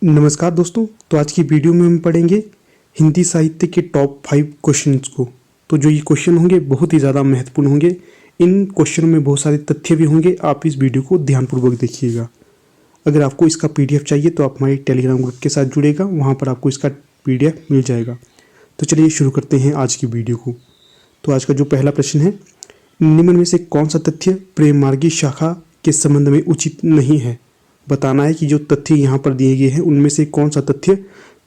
नमस्कार दोस्तों। तो आज की वीडियो में हम पढ़ेंगे हिंदी साहित्य के टॉप 5 क्वेश्चंस को। तो जो ये क्वेश्चन होंगे बहुत ही ज़्यादा महत्वपूर्ण होंगे। इन क्वेश्चनों में बहुत सारे तथ्य भी होंगे। आप इस वीडियो को ध्यानपूर्वक देखिएगा। अगर आपको इसका पीडीएफ चाहिए तो आप हमारे टेलीग्राम ग्रुप के साथ जुड़ेगा, वहाँ पर आपको इसका पीडीएफ मिल जाएगा। तो चलिए शुरू करते हैं आज की वीडियो को। तो आज का जो पहला प्रश्न है, निम्न में से कौन सा तथ्य प्रेम मार्गी शाखा के संबंध में उचित नहीं है। बताना है कि जो तथ्य यहाँ पर दिए गए हैं उनमें से कौन सा तथ्य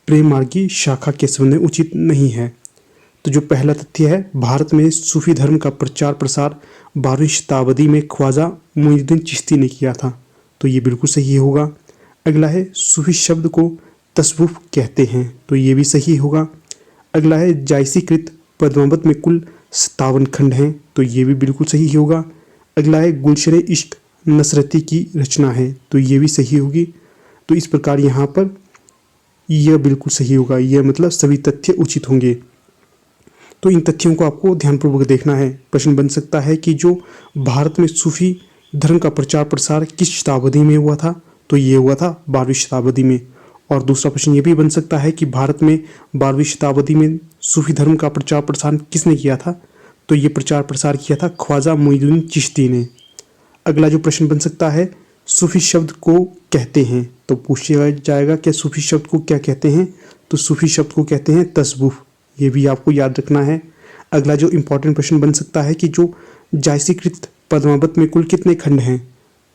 प्रेम मार्गी शाखा के संबंध में उचित नहीं है। तो जो पहला तथ्य है, भारत में सूफी धर्म का प्रचार प्रसार 12वीं शताब्दी में ख्वाजा मोइनुद्दीन चिश्ती ने किया था। तो ये बिल्कुल सही होगा। अगला है, सूफी शब्द को तसव्वुफ कहते हैं। तो ये भी सही होगा। अगला है, जायसीकृत पद्मावत में कुल 57 खंड हैं। तो ये भी बिल्कुल सही होगा। अगला है, गुलशन इश्क नसरती की रचना है। तो ये भी सही होगी। तो इस प्रकार यहाँ पर यह बिल्कुल सही होगा। यह मतलब सभी तथ्य उचित होंगे। तो इन तथ्यों को आपको ध्यानपूर्वक देखना है। प्रश्न बन सकता है कि जो भारत में सूफी धर्म का प्रचार प्रसार किस शताब्दी में हुआ था। तो ये हुआ था 12वीं शताब्दी में। और दूसरा प्रश्न ये भी बन सकता है कि भारत में 12वीं शताब्दी में सूफी धर्म का प्रचार प्रसार किसने किया था। तो ये प्रचार प्रसार किया था ख्वाजा मोइनुद्दीन चिश्ती ने। अगला जो प्रश्न बन सकता है, सूफी शब्द को कहते हैं। तो पूछा जाएगा क्या सूफी शब्द को क्या कहते हैं। तो सूफी शब्द को कहते हैं तसव्वुफ। ये भी आपको याद रखना है। अगला जो इम्पोर्टेंट प्रश्न बन सकता है कि जो जायसीकृत पद्मावत में कुल कितने खंड हैं।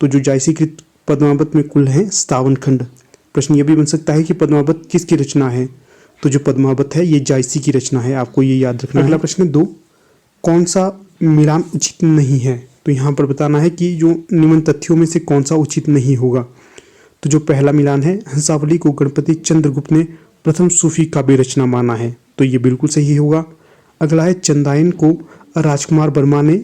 तो जो जायसीकृत पद्मावत में कुल हैं 57 खंड। प्रश्न ये भी बन सकता है कि पद्मावत किसकी रचना है। तो जो पद्मावत है ये जायसी की रचना है, आपको ये याद रखना है। अगला प्रश्न 2, कौन सा मिलान उचित नहीं है। तो यहाँ पर बताना है कि जो निम्न तथ्यों में से कौन सा उचित नहीं होगा। तो जो पहला मिलान है, हंसावली को गणपति चंद्रगुप्त ने प्रथम सूफी काव्य रचना माना है। तो ये बिल्कुल सही होगा। अगला है, चंदायन को राजकुमार वर्मा ने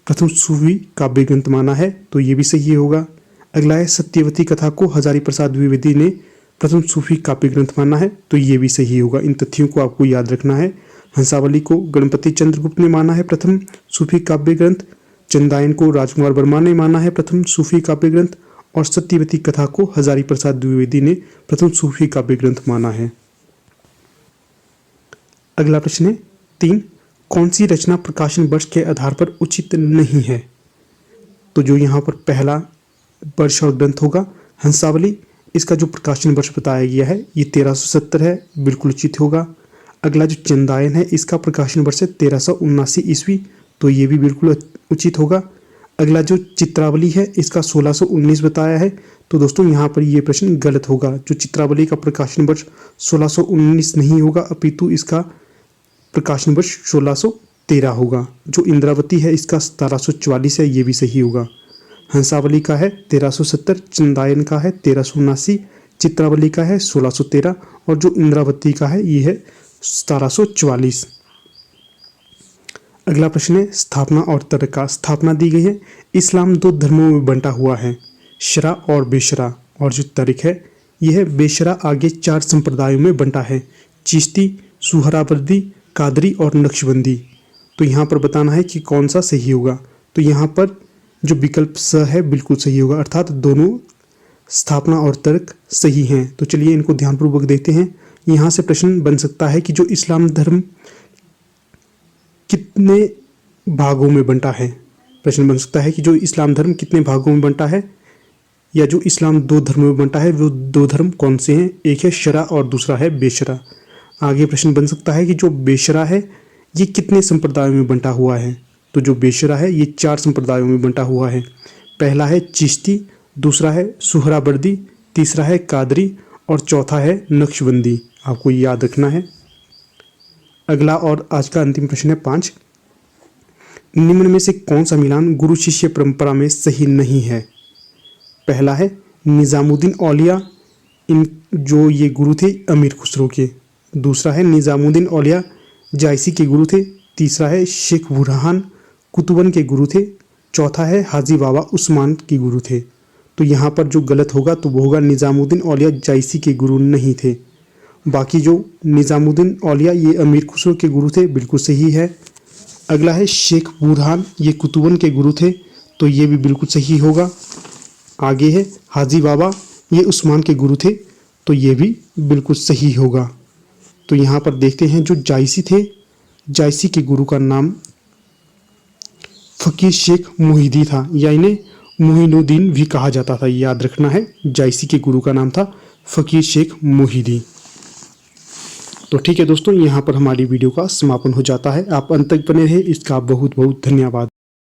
प्रथम सूफी काव्य ग्रंथ माना है। तो ये भी सही होगा। अगला है, सत्यवती कथा को हजारी प्रसाद द्विवेदी ने प्रथम सूफी काव्य ग्रंथ माना है। तो ये भी सही होगा। इन तथ्यों को आपको याद रखना है। हंसावली को गणपति चंद्रगुप्त ने माना है प्रथम सूफी काव्य ग्रंथ, चंदायन को राजकुमार वर्मा ने माना है प्रथम सूफी काव्य ग्रंथ, और सत्यवती कथा को हजारी प्रसाद द्विवेदी ने प्रथम सूफी काव्य ग्रंथ माना है। अगला प्रश्न है 3, कौन सी रचना प्रकाशन वर्ष के आधार पर उचित नहीं है। तो जो यहाँ पर पहला वर्ष और ग्रंथ होगा हंसावली, इसका जो प्रकाशन वर्ष बताया गया है ये 1370 है, बिल्कुल उचित होगा। अगला जो चंदायन है इसका प्रकाशन वर्ष है 1379 ईस्वी। तो ये भी बिल्कुल उचित होगा। अगला जो चित्रावली है इसका 1619 बताया है। तो दोस्तों यहाँ पर ये प्रश्न गलत होगा। जो चित्रावली का प्रकाशन वर्ष 1619 नहीं होगा, अपितु इसका प्रकाशन वर्ष 1613 होगा। जो इंद्रावती है इसका 1744 है, ये भी सही होगा। हंसावली का है 1370, चंदायन का है 1379, चित्रावली का है 1613 और जो इंद्रावती का है ये है 1744। अगला प्रश्न है, स्थापना और तरीका। स्थापना दी गई है, इस्लाम 2 धर्मों में बंटा हुआ है, शरा और बेशरा। और जो तारीख है यह है बेशरा आगे 4 संप्रदायों में बंटा है, चिश्ती, सुहरावर्दी, कादरी और नक्शबंदी। तो यहाँ पर बताना है कि कौन सा सही होगा। तो यहाँ पर जो विकल्प स है बिल्कुल सही होगा, अर्थात दोनों स्थापना और तर्क सही हैं। तो चलिए इनको ध्यानपूर्वक देखते हैं। यहाँ से प्रश्न बन सकता है कि जो इस्लाम धर्म कितने भागों में बंटा है। प्रश्न बन सकता है कि जो इस्लाम धर्म कितने भागों में बंटा है, या जो इस्लाम 2 धर्मों में बंटा है वो 2 धर्म कौन से हैं। एक है शरा और दूसरा है बेशरा। आगे प्रश्न बन सकता है कि जो बेशरा है ये कितने संप्रदायों में बंटा हुआ है। तो जो बेशरा है ये 4 संप्रदायों में बंटा हुआ है। पहला है चिश्ती, दूसरा है सुहरावर्दी, तीसरा है कादरी और चौथा है नक्शबंदी। आपको ये याद रखना है। अगला और आज का अंतिम प्रश्न है 5, निम्न में से कौन सा मिलान गुरु शिष्य परंपरा में सही नहीं है। पहला है निजामुद्दीन औलिया, इन जो ये गुरु थे अमीर खुसरो के। दूसरा है निजामुद्दीन औलिया जायसी के गुरु थे। तीसरा है शेख बुरहान कुतुबन के गुरु थे। चौथा है हाजी बाबा उस्मान के गुरु थे। तो यहाँ पर जो गलत होगा तो वो होगा निजामुद्दीन औलिया जायसी के गुरु नहीं थे। बाकी जो निजामुद्दीन औलिया ये अमीर खुसरो के गुरु थे, बिल्कुल सही है। अगला है शेख बुरहान, ये कुतुबन के गुरु थे। तो ये भी बिल्कुल सही होगा। आगे है हाजी बाबा, ये उस्मान के गुरु थे। तो ये भी बिल्कुल सही होगा। तो यहाँ पर देखते हैं जो जायसी थे, जायसी के गुरु का नाम फ़कीर शेख मोहिदी था, या इन्हें मोइनुद्दीन भी कहा जाता था। याद रखना है, जायसी के गुरु का नाम था फ़कीर शेख मोहिदी। तो ठीक है दोस्तों, यहाँ पर हमारी वीडियो का समापन हो जाता है। आप अंत तक बने रहे, इसका बहुत बहुत धन्यवाद।